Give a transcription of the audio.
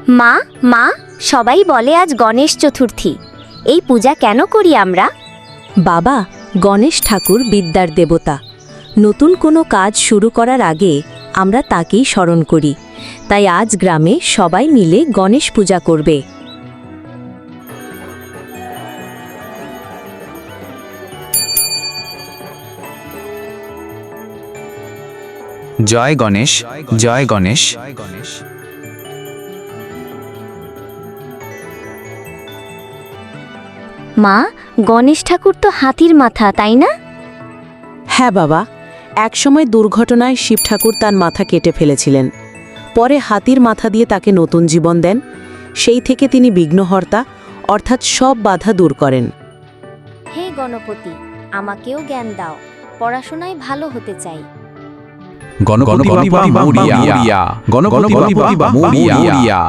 মা মা সবাই বলে আজ গণেশ চতুর্থী। এই পূজা কেন করি আমরা? বাবা, গণেশ ঠাকুর বিদ্যার দেবতা। নতুন কোনো কাজ শুরু করার আগে আমরা তাকেই স্মরণ করি। তাই আজ গ্রামে সবাই মিলে গণেশ পূজা করবে। জয় গণেশ, জয় গণেশ। মা, গণেশ ঠাকুর তো হাতির মাথা, তাই না? হ্যাঁ বাবা, একসময় দুর্ঘটনায় শিব ঠাকুর তার মাথা কেটে ফেলেছিলেন। পরে হাতির মাথা দিয়ে তাকে নতুন জীবন দেন। সেই থেকে তিনি বিঘ্নহর্তা, অর্থাৎ সব বাধা দূর করেন। হে গণপতি, আমাকেও জ্ঞান দাও, পড়াশোনায় ভালো হতে চাই। গণপতি বাবা মোরিয়া, গণপতি বাবা মোরিয়া।